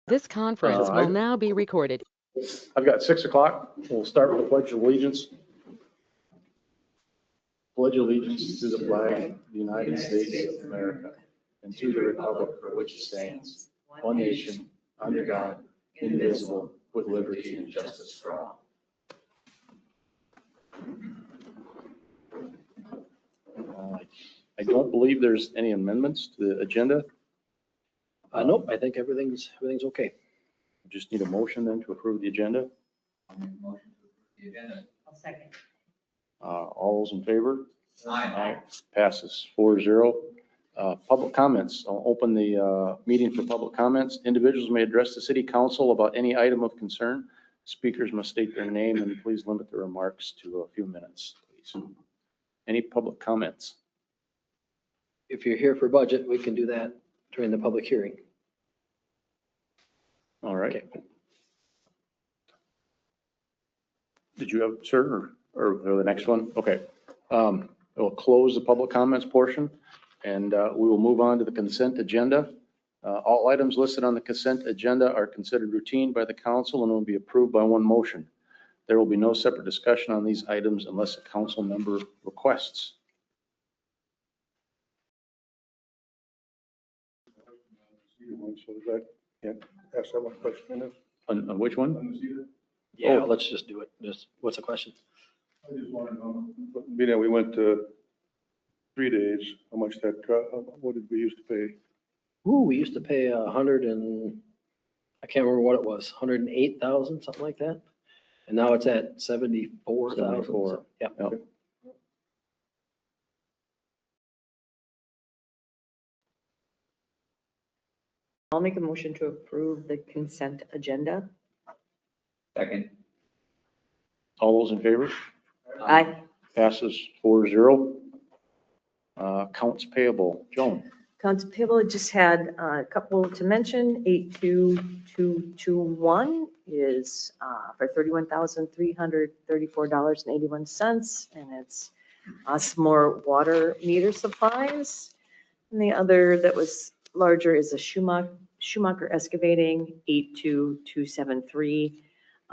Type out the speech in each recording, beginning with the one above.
This conference will now be recorded. I've got 6 o'clock. We'll start with the Pledge of Allegiance. Pledge allegiance to the flag of the United States of America and to the republic for which it stands, one nation, under God, indivisible, with liberty and justice for all. I don't believe there's any amendments to the agenda. Nope, I think everything's okay. Just need a motion then to approve the agenda. I'll second. All those in favor? Aye. Passes 4-0. Public comments. I'll open the meeting for public comments. Individuals may address the city council about any item of concern. Speakers must state their name and please limit their remarks to a few minutes, please. Any public comments? If you're here for budget, we can do that during the public hearing. All right. Did you have, sir, or the next one? Okay. We'll close the public comments portion and we will move on to the consent agenda. All items listed on the consent agenda are considered routine by the council and will be approved by one motion. There will be no separate discussion on these items unless a council member requests. So is that, ask that one question? On which one? Yeah, let's just do it. Just, what's the question? I just want to know, being that we went to 3 days, how much that, what did we used to pay? Ooh, we used to pay I can't remember what it was, 108,000, something like that. And now it's at 74,000. 74. Yeah. Yep. I'll make a motion to approve the consent agenda. Second. All those in favor? Aye. Passes 4-0. Accounts payable. Joan? Accounts payable, I just had a couple to mention. 82221 is for $31,334.81, and it's some more water meter supplies. And the other that was larger is a Schumacher excavating, 82273,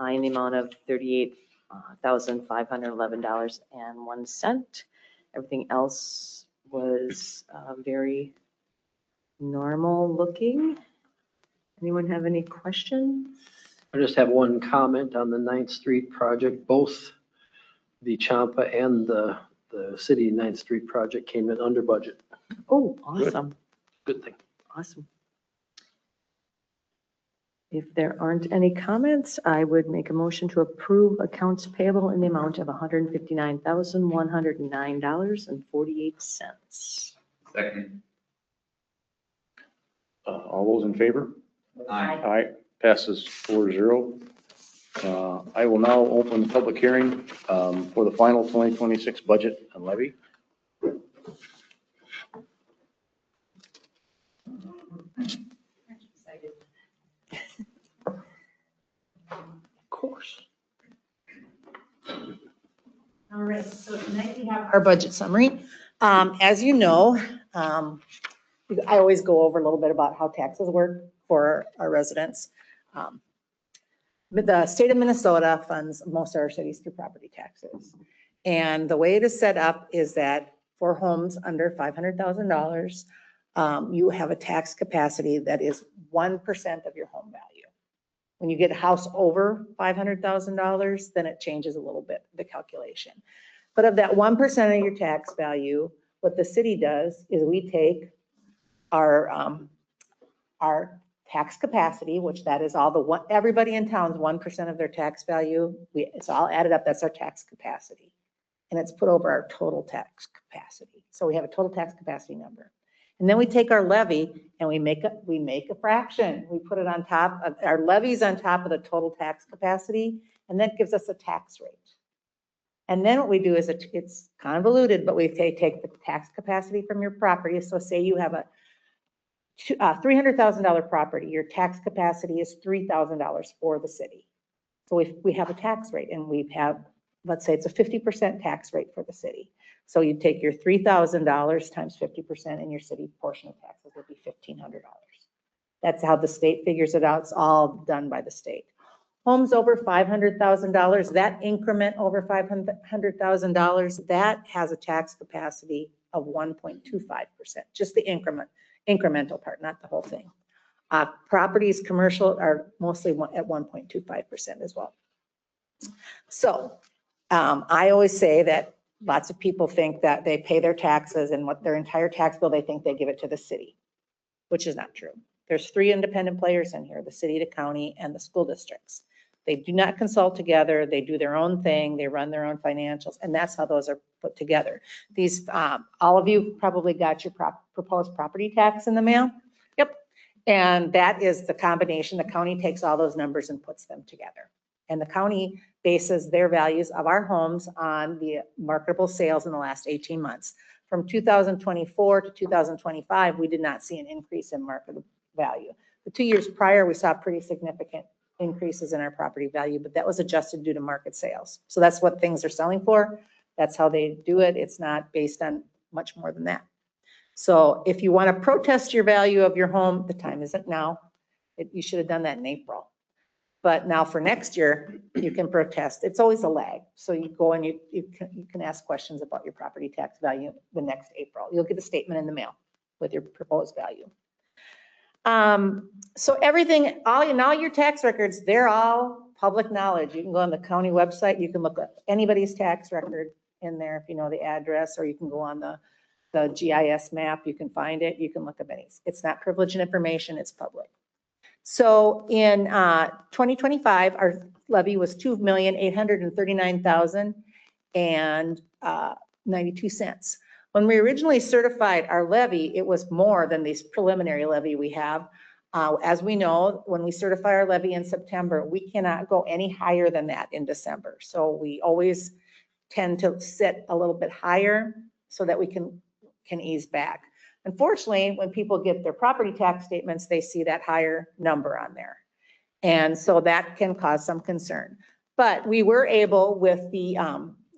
in the amount of $38,511.01. Everything else was very normal looking. Anyone have any questions? I just have one comment on the 9th Street project. Both the Champa and the city 9th Street project came in under budget. Oh, awesome. Good thing. Awesome. If there aren't any comments, I would make a motion to approve accounts payable in the amount of $159,109.48. Second. All those in favor? Aye. Aye. Passes 4-0. I will now open the public hearing for the final 2026 budget and levy. Of course. All right, so tonight we have our budget summary. As you know, I always go over a little bit about how taxes work for our residents. But the state of Minnesota funds most of our cities through property taxes. And the way it is set up is that for homes under $500,000, you have a tax capacity that is 1% of your home value. When you get a house over $500,000, then it changes a little bit, the calculation. But of that 1% of your tax value, what the city does is we take our tax capacity, which that is all everybody in town's 1% of their tax value. It's all added up. That's our tax capacity. And it's put over our total tax capacity. So we have a total tax capacity number. And then we take our levy and we make a fraction. We put it on top of our levies on top of the total tax capacity, and that gives us a tax rate. And then what we do is it's convoluted, but we take the tax capacity from your property. So say you have a $300,000 property, your tax capacity is $3,000 for the city. So we have a tax rate, and we have, let's say it's a 50% tax rate for the city. So you take your $3,000 times 50%, and your city portion of taxes would be $1,500. That's how the state figures it out. It's all done by the state. Homes over $500,000, that increment over $500,000, that has a tax capacity of 1.25%, just the incremental part, not the whole thing. Properties, commercial are mostly at 1.25% as well. So I always say that lots of people think that they pay their taxes and what their entire tax bill, they think they give it to the city, which is not true. There's 3 independent players in here, the city, the county, and the school districts. They do not consult together. They do their own thing. They run their own financials, and that's how those are put together. These, all of you probably got your proposed property tax in the mail. Yep. And that is the combination. The county takes all those numbers and puts them together. And the county bases their values of our homes on the marketable sales in the last 18 months. From 2024 to 2025, we did not see an increase in market value. The 2 years prior, we saw pretty significant increases in our property value, but that was adjusted due to market sales. So that's what things are selling for. That's how they do it. It's not based on much more than that. So if you want to protest your value of your home, the time isn't now. You should have done that in April. But now for next year, you can protest. It's always a lag. So you go and you can ask questions about your property tax value the next April. You'll get a statement in the mail with your proposed value. So everything, all your tax records, they're all public knowledge. You can go on the county website. You can look at anybody's tax record in there if you know the address, or you can go on the GIS map. You can find it. You can look up any. It's not privileged information. It's public. So in 2025, our levy was $2,839,092. When we originally certified our levy, it was more than this preliminary levy we have. As we know, when we certify our levy in September, we cannot go any higher than that in December. So we always tend to sit a little bit higher so that we can ease back. Unfortunately, when people get their property tax statements, they see that higher number on there. And so that can cause some concern. But we were able, with the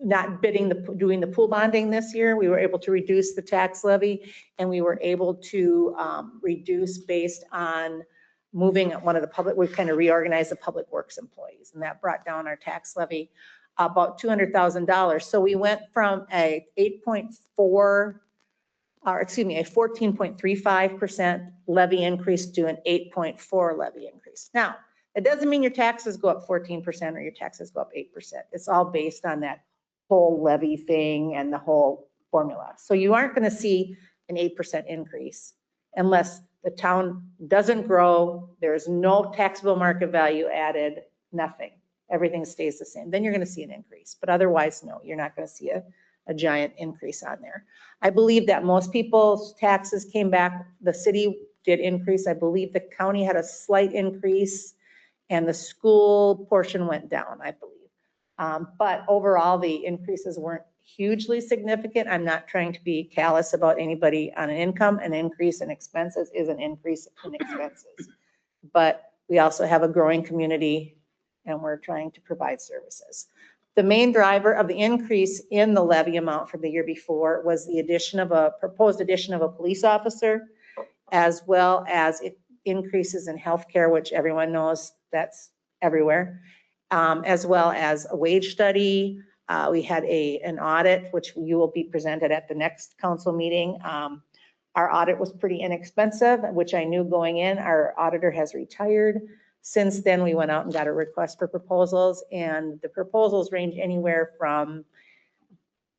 not doing the pool bonding this year, we were able to reduce the tax levy, and we were able to reduce based on moving one of the we kind of reorganized the public works employees, and that brought down our tax levy about $200,000. So we went from a 14.35% levy increase to an 8.4 levy increase. Now, it doesn't mean your taxes go up 14% or your taxes go up 8%. It's all based on that whole levy thing and the whole formula. So you aren't going to see an 8% increase unless the town doesn't grow, there's no taxable market value added, nothing. Everything stays the same. Then you're going to see an increase. But otherwise, no, you're not going to see a giant increase on there. I believe that most people's taxes came back. The city did increase. I believe the county had a slight increase and the school portion went down, I believe. But overall, the increases weren't hugely significant. I'm not trying to be callous about anybody on an income. An increase in expenses is an increase in expenses. But we also have a growing community and we're trying to provide services. The main driver of the increase in the levy amount from the year before was the proposed addition of a police officer, as well as increases in healthcare, which everyone knows that's everywhere, as well as a wage study. We had an audit, which you will be presented at the next council meeting. Our audit was pretty inexpensive, which I knew going in. Our auditor has retired. Since then, we went out and got a request for proposals, and the proposals range anywhere from,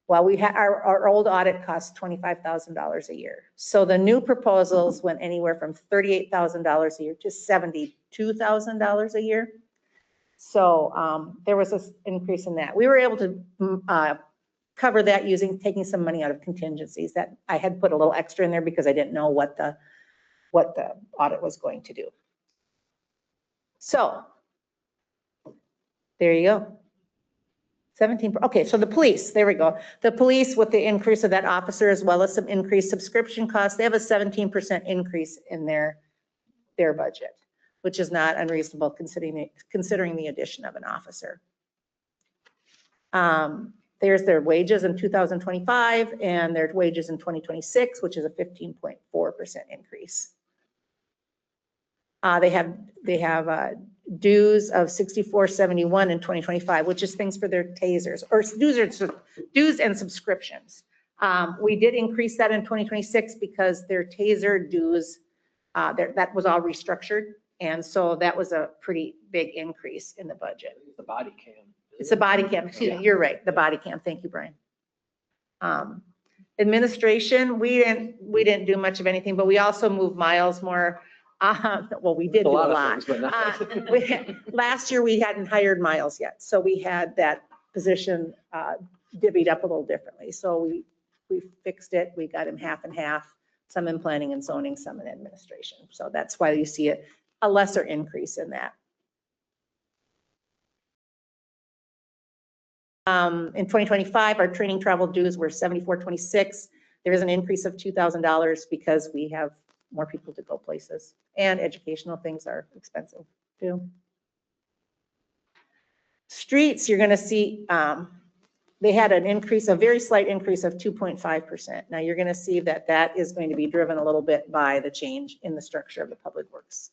well, we had our old audit cost $25,000 a year. So the new proposals went anywhere from $38,000 a year to $72,000 a year. So there was an increase in that. We were able to cover that taking some money out of contingencies. That I had put a little extra in there because I didn't know what the audit was going to do. So there you go. 17. Okay, so the police, there we go. The police, with the increase of that officer, as well as some increased subscription costs, they have a 17% increase in their budget, which is not unreasonable considering the addition of an officer. There's their wages in 2025 and their wages in 2026, which is a 15.4% increase. They have dues of $64.71 in 2025, which is things for their tasers, or dues and subscriptions. We did increase that in 2026 because their taser dues, that was all restructured. And so that was a pretty big increase in the budget. The body cam. It's a body cam, excuse me, you're right, the body cam, thank you, Brian. Administration, we didn't do much of anything, but we also moved miles more. Well, we did do a lot of lot. things, but not- Last year, we hadn't hired Miles yet, so we had that position divvied up a little differently. So we fixed it, we got him half and half, some in planning and zoning, some in administration. So that's why you see a lesser increase in that. In 2025, our training travel dues were $74.26. There is an increase of $2,000 because we have more people to go places, and educational things are expensive too. Streets, you're going to see they had an increase, a very slight increase of 2.5%. Now you're going to see that that is going to be driven a little bit by the change in the structure of the public works.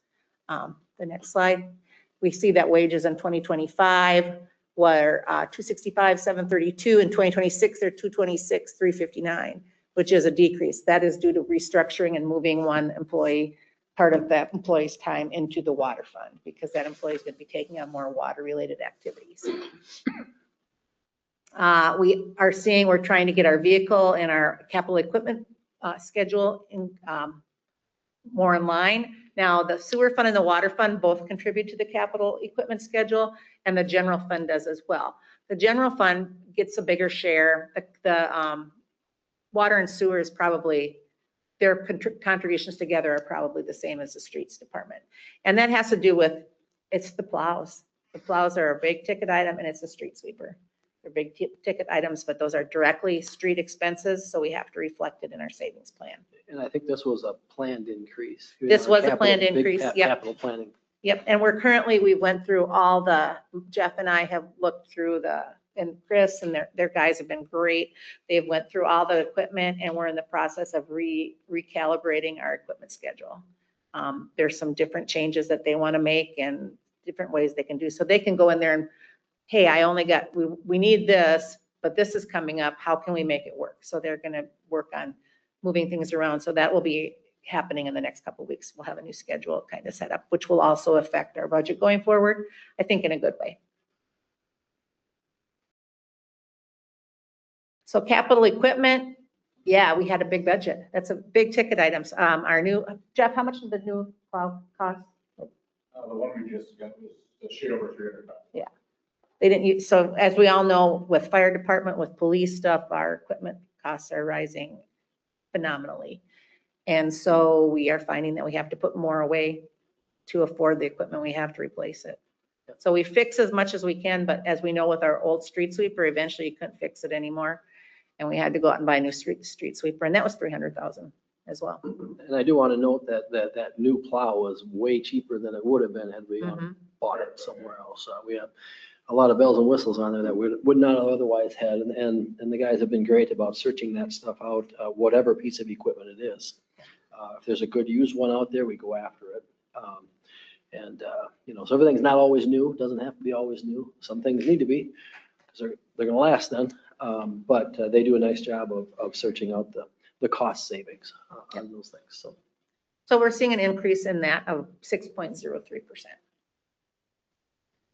The next slide, we see that wages in 2025 were $265,732. In 2026, they're $226,359, which is a decrease. That is due to restructuring and moving one employee, part of that employee's time into the water fund, because that employee is going to be taking on more water-related activities. We're trying to get our vehicle and our capital equipment schedule more in line. Now, the sewer fund and the water fund both contribute to the capital equipment schedule, and the general fund does as well. The general fund gets a bigger share. The water and sewer is probably, their contributions together are probably the same as the streets department. And that has to do with, it's the plows. The plows are a big ticket item, and it's a street sweeper. They're big ticket items, but those are directly street expenses, so we have to reflect it in our savings plan. And I think this was a planned increase. This was a Capital- planned big increase, yep. Capital planning. Yep, and we went through Jeff and I have looked through and Chris and their guys have been great. They've went through all the equipment, and we're in the process of recalibrating our equipment schedule. There's some different changes that they want to make and different ways they can do. So they can go in there and, hey, we need this, but this is coming up. How can we make it work? So they're going to work on moving things around. So that will be happening in the next couple of weeks. We'll have a new schedule kind of set up, which will also affect our budget going forward, I think in a good way. So capital equipment, yeah, we had a big budget. That's a big ticket items. Jeff, how much did the new plow cost? The one we just got was a shade over 300. Yeah. They didn't use, so as we all know, with fire department, with police stuff, our equipment costs are rising phenomenally. And so we are finding that we have to put more away to afford the equipment. We have to replace it. So we fix as much as we can, but as we know with our old street sweeper, eventually you couldn't fix it anymore. And we had to go out and buy a new street sweeper, and that was $300,000 as well. And I do want to note that new plow was way cheaper than it would have been had we bought it somewhere else. We have a lot of bells and whistles on there that we would not have otherwise had. And the guys have been great about searching that stuff out, whatever piece of equipment it is. If there's a good used one out there, we go after it. So everything's not always new. It doesn't have to be always new. Some things need to be, because they're going to last then. But they do a nice job of searching out the cost savings on those things. So we're seeing an increase in that of 6.03%.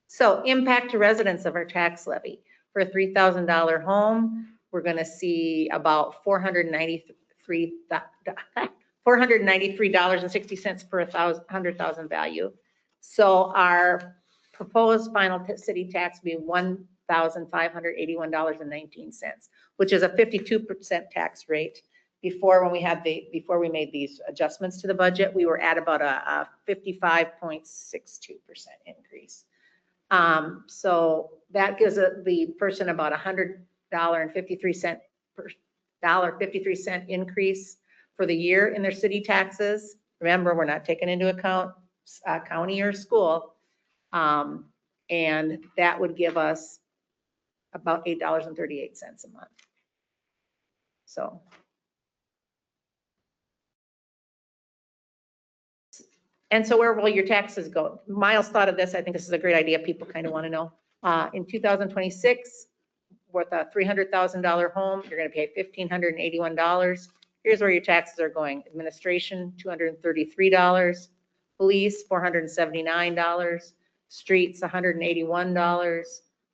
So impact to residents of our tax levy. For a $3,000 home, we're going to see about $493.60 per 100,000 value. So our proposed final city tax will be $1,581.19, which is a 52% tax rate. Before we made these adjustments to the budget, we were at about a 55.62% increase. So that gives the person about $100.53 increase for the year in their city taxes. Remember, we're not taking into account county or school. And that would give us about $8.38 a month. So And so where will your taxes go? Miles thought of this. I think this is a great idea. People kind of want to know. In 2026, with a $300,000 home, you're going to pay $1,581. Here's where your taxes are going. Administration, $233. Police, $479. Streets, $181.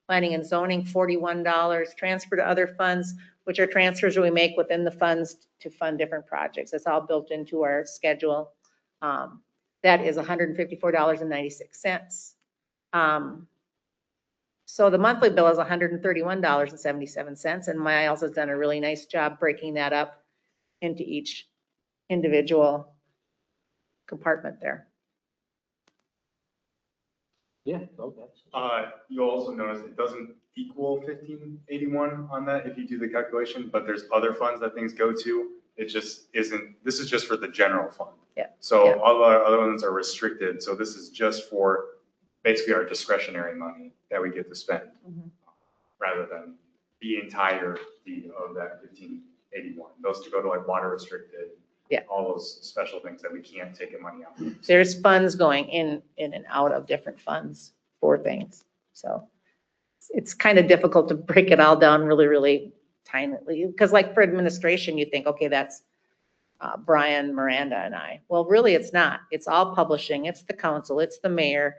Planning and zoning, $41. Transfer to other funds, which are transfers we make within the funds to fund different projects. It's all built into our schedule. That is $154.96. So the monthly bill is $131.77, and Miles has done a really nice job breaking that up into each individual compartment there. Yeah, okay. You'll also notice it doesn't equal 1581 on that if you do the calculation, but there's other funds that things go to. It just isn't, this is just for the general fund. Yeah. So Yeah. all the other ones are restricted. So this is just for basically our discretionary money that we get to spend Mhm. rather than the entirety of that 1581. Those to go to like water restricted. Yeah. All those special things that we can't take the money out. There's funds going in and out of different funds for things. So it's kind of difficult to break it all down really, really tinily. Because like for administration, you think, okay, that's Brian, Miranda, and I. Well, really, it's not. It's all publishing. It's the council. It's the mayor.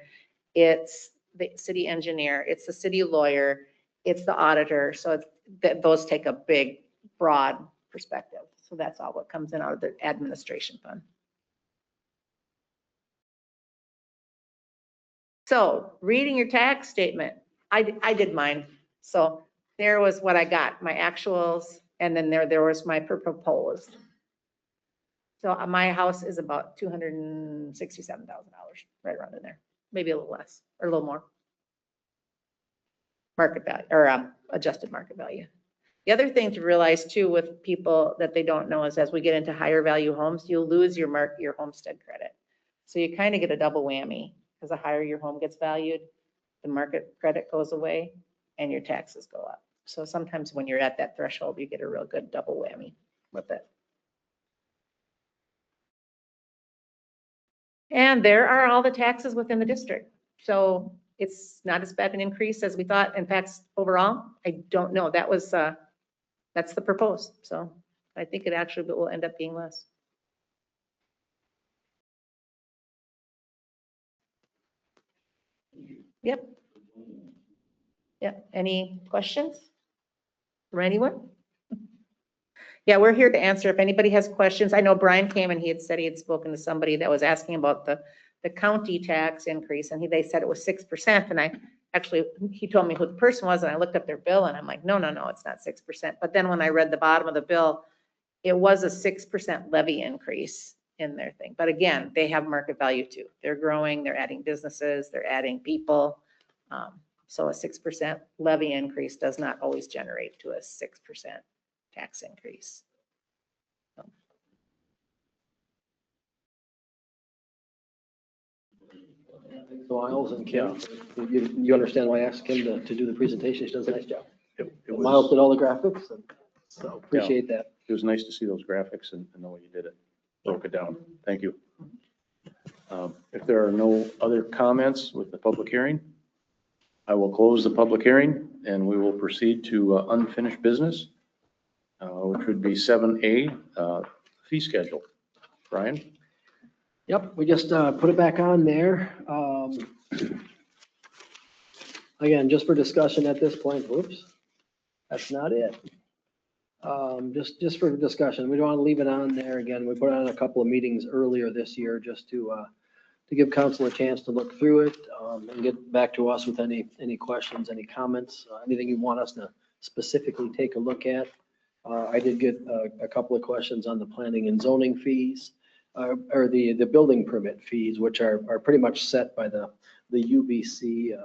It's the city engineer. It's the city lawyer. It's the auditor. So it's, those take a big, broad perspective. So that's all what comes in out of the administration fund. So reading your tax statement, I did mine. So there was what I got, my actuals, and then there was my proposed. So my house is about $267,000, right around in there, maybe a little less or a little more. Market value or adjusted market value. The other thing to realize too with people that they don't know is as we get into higher value homes, you'll lose your homestead credit. So you kind of get a double whammy because the higher your home gets valued, the market credit goes away and your taxes go up. So sometimes when you're at that threshold, you get a real good double whammy with it. And there are all the taxes within the district. So it's not as bad an increase as we thought. In fact, overall, I don't know. That was, that's the proposed. So I think it actually will end up being less. Yep. Yep. Any questions from anyone? Yeah, we're here to answer if anybody has questions. I know Brian came and he had said he had spoken to somebody that was asking about the county tax increase, and they said it was 6%. And I actually, he told me who the person was, and I looked up their bill and I'm like, no, it's not 6%. But then when I read the bottom of the bill, it was a 6% levy increase in their thing. But again, they have market value too. They're growing, they're adding businesses, they're adding people. So a 6% levy increase does not always generate to a 6% tax increase. So Miles and Kim, you understand why I asked Kim to do the presentation. She does a nice job. It Miles was, did all the graphics, and so appreciate that. it was nice to see those graphics and the way you did it, broke it down. Thank you. If there are no other comments with the public hearing, I will close the public hearing and we will proceed to unfinished business, which would be 7A, fee schedule. Brian? Yep, we just put it back on there. Again, just for discussion at this point, whoops, that's not it. Just for discussion, we don't want to leave it on there. Again, we put it on a couple of meetings earlier this year just to give council a chance to look through it and get back to us with any questions, any comments, anything you want us to specifically take a look at. I did get a couple of questions on the planning and zoning fees, or the building permit fees, which are pretty much set by the UBC,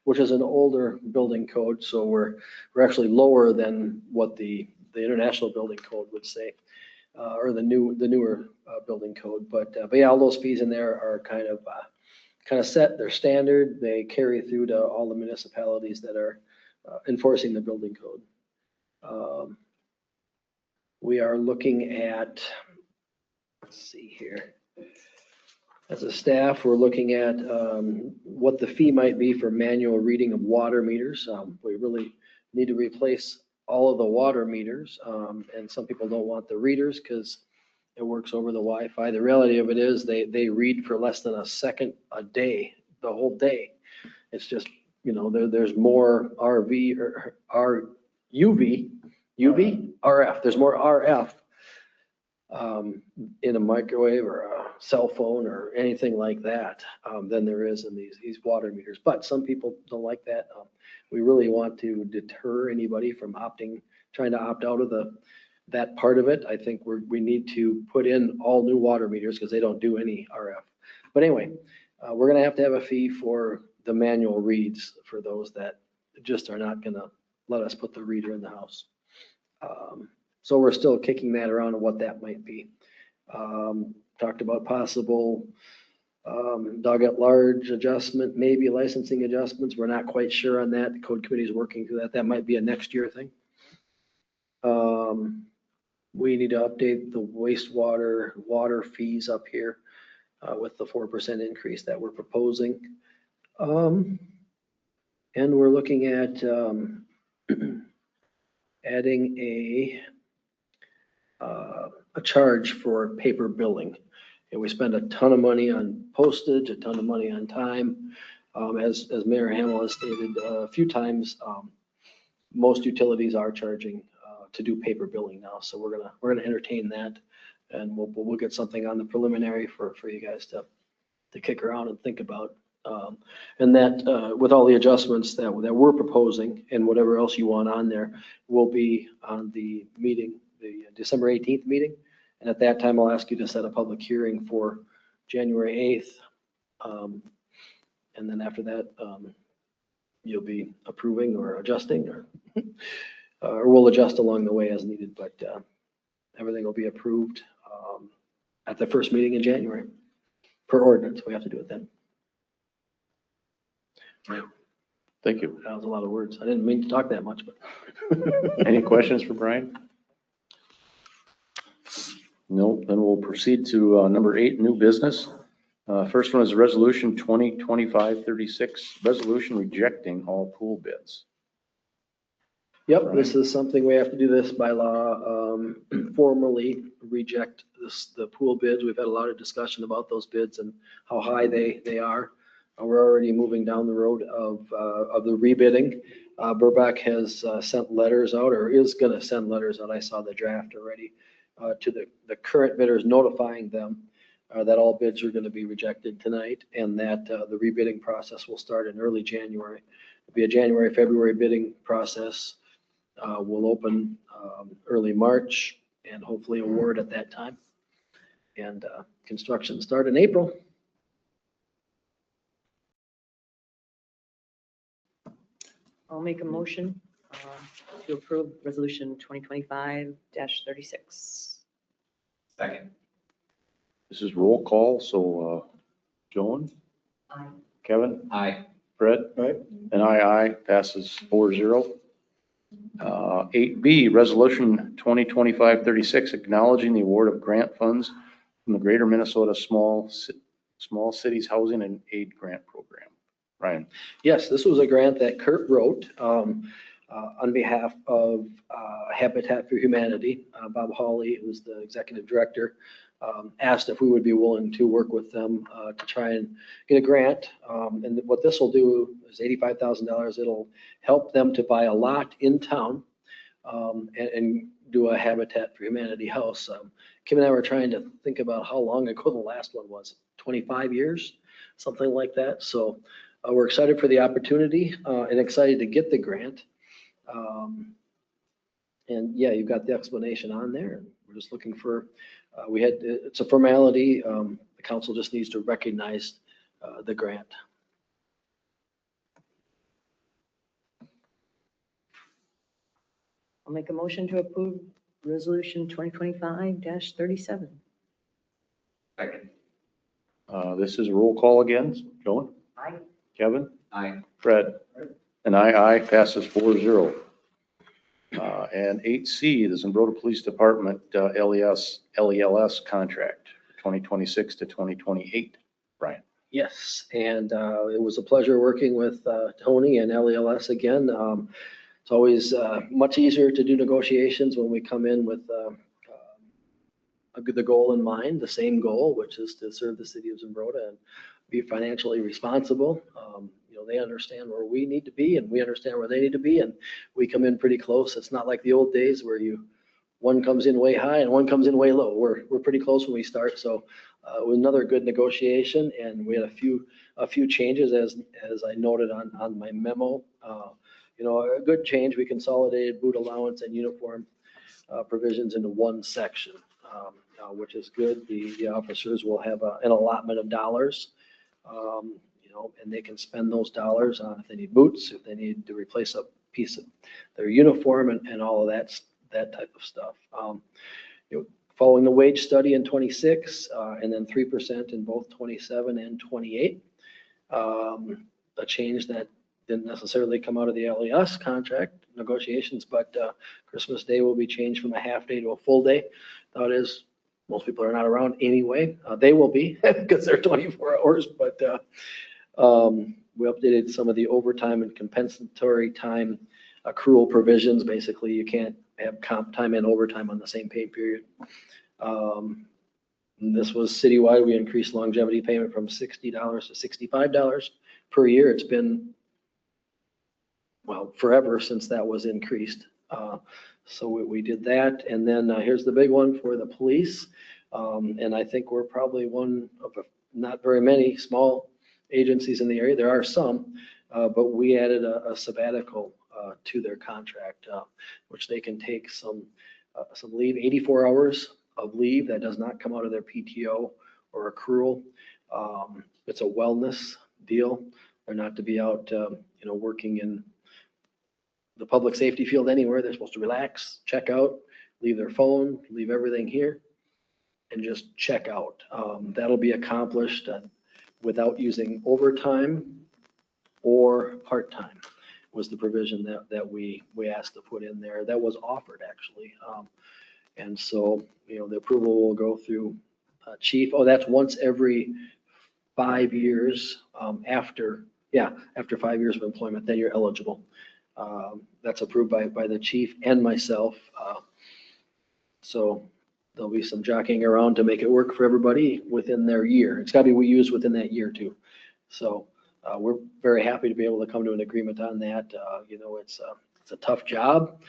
which is an older building code. So we're actually lower than what the international building code would say, or the newer building code. But yeah, all those fees in there are kind of set. They're standard. They carry through to all the municipalities that are enforcing the building code. We are looking at, let's see here. As a staff, we're looking at what the fee might be for manual reading of water meters. We really need to replace all of the water meters. And some people don't want the readers because it works over the Wi-Fi. The reality of it is they read for less than a second a day, the whole day. It's just, there's more RV or RF. There's more RF in a microwave or a cell phone or anything like that than there is in these water meters. But some people don't like that. We really want to deter anybody from trying to opt out of that part of it. I think we need to put in all new water meters because they don't do any RF. But anyway, we're going to have a fee for the manual reads for those that just are not going to let us put the reader in the house. So we're still kicking that around on what that might be. Talked about possible dog at large adjustment, maybe licensing adjustments. We're not quite sure on that. The code committee is working through that. That might be a next year thing. We need to update the water fees up here with the 4% increase that we're proposing. And we're looking at adding a charge for paper billing. And we spend a ton of money on postage, a ton of money on time. As Mayor Hamel has stated a few times, most utilities are charging to do paper billing now. So we're gonna entertain that, and we'll get something on the preliminary for you guys to kick around and think about. And that with all the adjustments that we're proposing and whatever else you want on there will be on the meeting, the December 18th meeting. And at that time, I'll ask you to set a public hearing for January 8th. And then after that, you'll be approving or adjusting or we'll adjust along the way as needed, but everything will be approved at the first meeting in January per ordinance. We have to do it then. Thank you. That was a lot of words. I didn't mean to talk that much, but. Any questions for Brian? No, then we'll proceed to number 8, new business. First one is resolution 2025-36, resolution rejecting all pool bids. Yep, this is something we have to do this by law, formally reject the pool bids. We've had a lot of discussion about those bids and how high they are. We're already moving down the road of the rebidding. Burbach has sent letters out, or is gonna send letters out. I saw the draft already to the current bidders, notifying them that all bids are gonna be rejected tonight, and that the rebidding process will start in early January. It'll be a January, February bidding process. We'll open early March and hopefully award at that time. And construction start in April. I'll make a motion to approve resolution 2025-36. Second. This is roll call, so Joan? Aye. Kevin? Aye. Fred? Aye. And aye, passes 4-0. 8B, resolution 2025-36, acknowledging the award of grant funds from the Greater Minnesota Small Cities Housing and Aid Grant Program. Ryan? Yes, this was a grant that Kurt wrote on behalf of Habitat for Humanity. Bob Hawley, who's the executive director, asked if we would be willing to work with them to try and get a grant. And what this will do is $85,000. It'll help them to buy a lot in town and do a Habitat for Humanity house. Kim and I were trying to think about how long ago the last one was, 25 years, something like that. So we're excited for the opportunity and excited to get the grant. And yeah, you've got the explanation on there. We're just looking for, it's a formality. The council just needs to recognize the grant. I'll make a motion to approve resolution 2025-37. Second. This is roll call again. Joan? Aye. Kevin? Aye. Fred? And aye, passes 4-0. And 8C, the Zumbrota Police Department LELS contract, 2026 to 2028. Brian. Yes, and it was a pleasure working with Tony and LELS again. It's always much easier to do negotiations when we come in with the goal in mind, the same goal, which is to serve the city of Zumbrota and be financially responsible. They understand where we need to be and we understand where they need to be, and we come in pretty close. It's not like the old days where one comes in way high and one comes in way low. We're pretty close when we start. So it was another good negotiation, and we had a few changes as I noted on my memo. A good change. We consolidated boot allowance and uniform provisions into one section, which is good. The officers will have an allotment of dollars, and they can spend those dollars on if they need boots, if they need to replace a piece of their uniform and all of that type of stuff. Following the wage study in 26, and then 3% in both 27 and 28. A change that didn't necessarily come out of the LES contract negotiations, but Christmas Day will be changed from a half day to a full day. That is, most people are not around anyway. They will be because they're 24 hours, but we updated some of the overtime and compensatory time accrual provisions. Basically, you can't have comp time and overtime on the same pay period. This was citywide. We increased longevity payment from $60 to $65 per year. It's been, well, forever since that was increased. So we did that. And then here's the big one for the police. And I think we're probably one of not very many small agencies in the area. There are some, but we added a sabbatical to their contract, which they can take some leave, 84 hours of leave that does not come out of their PTO or accrual. It's a wellness deal. They're not to be out, working in the public safety field anywhere. They're supposed to relax, check out, leave their phone, leave everything here, and just check out. That'll be accomplished without using overtime or part-time was the provision that we asked to put in there. That was offered, actually. And so, the approval will go through chief. Oh, that's once every 5 years after 5 years of employment, then you're eligible. That's approved by the chief and myself. So there'll be some jockeying around to make it work for everybody within their year. It's got to be used within that year too. So we're very happy to be able to come to an agreement on that. It's a tough job.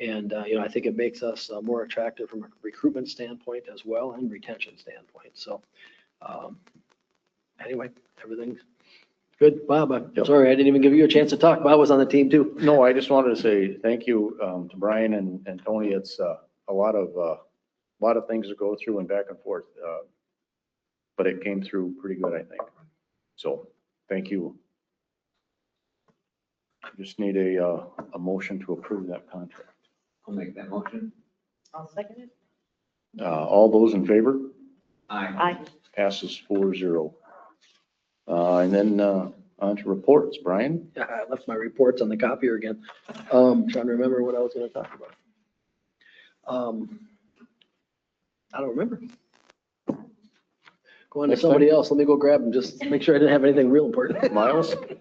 And, I think it makes us more attractive from a recruitment standpoint as well and retention standpoint. So anyway, everything's good. Bob, I'm sorry, I didn't even give you a chance to talk. Bob was on the team too. No, I just wanted to say thank you to Brian and Tony. It's a lot of things to go through and back and forth, but it came through pretty good, I think. So thank you. I just need a motion to approve that contract. I'll make that motion. I'll second it. All those in favor? Aye. Passes 4-0. And then on to reports, Brian. Yeah, I left my reports on the copier again. Trying to remember what I was going to talk about. I don't remember. Go on to Next somebody time. else. Let me go grab them. Just make sure I didn't have anything real important. Miles? The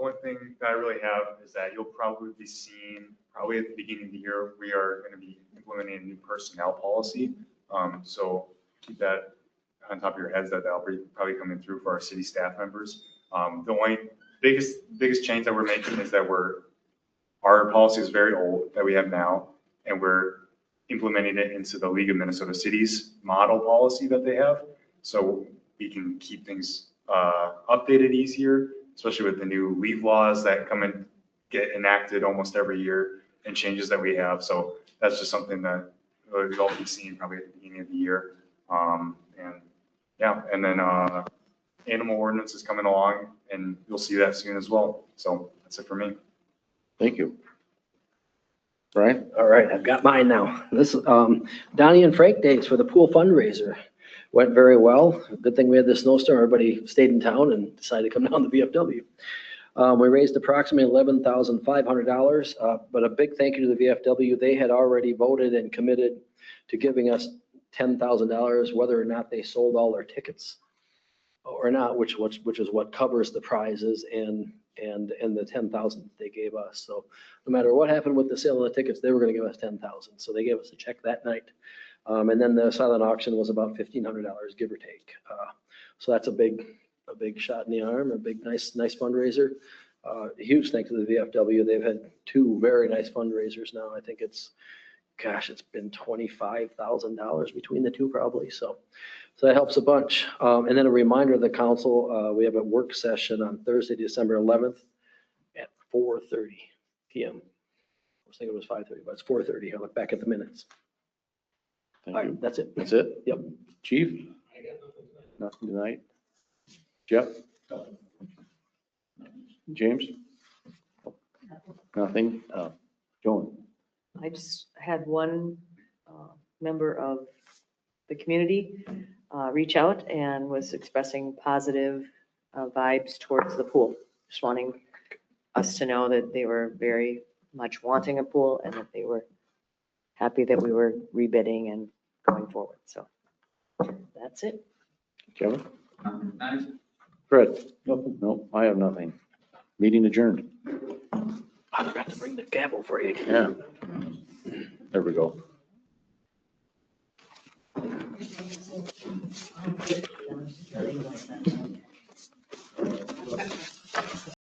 only thing that I really have is that you'll probably be seeing, probably at the beginning of the year, we are going to be implementing a new personnel policy. So keep that on top of your heads that that'll be probably coming through for our city staff members. The only biggest change that we're making is that our policy is very old that we have now, and we're implementing it into the League of Minnesota Cities model policy that they have. So we can keep things updated easier, especially with the new leave laws that come and get enacted almost every year and changes that we have. So that's just something that we'll all be seeing probably at the beginning of the year. And then animal ordinance is coming along, and you'll see that soon as well. So that's it for me. Thank you. Brian? All right, I've got mine now. This Donnie and Frank days for the pool fundraiser went very well. Good thing we had this snowstorm. Everybody stayed in town and decided to come down to VFW. We raised approximately $11,500, but a big thank you to the VFW. They had already voted and committed to giving us $10,000, whether or not they sold all their tickets. or not, which is what covers the prizes and the 10,000 that they gave us. So no matter what happened with the sale of the tickets, they were going to give us 10,000. So they gave us a check that night. And then the silent auction was about $1,500, give or take. So that's a big shot in the arm, a big, nice fundraiser. Huge thanks to the VFW. They've had two very nice fundraisers now. I think it's been $25,000 between the two probably. So that helps a bunch. And then a reminder of the council, we have a work session on Thursday, December 11th at 4:30 PM. I was thinking it was 5:30, but it's 4:30. I look back at the minutes. All Thank you. right, that's it. That's it? Yep. Chief? Nothing tonight? Jeff? James? Nothing? Joan? I just had one member of the community reach out and was expressing positive vibes towards the pool. Just wanting us to know that they were very much wanting a pool and that they were happy that we were rebidding and going forward. So that's it. Kevin? Nice. Fred? No, I have nothing. Meeting adjourned. I forgot to bring the gavel for you. Yeah. There we go.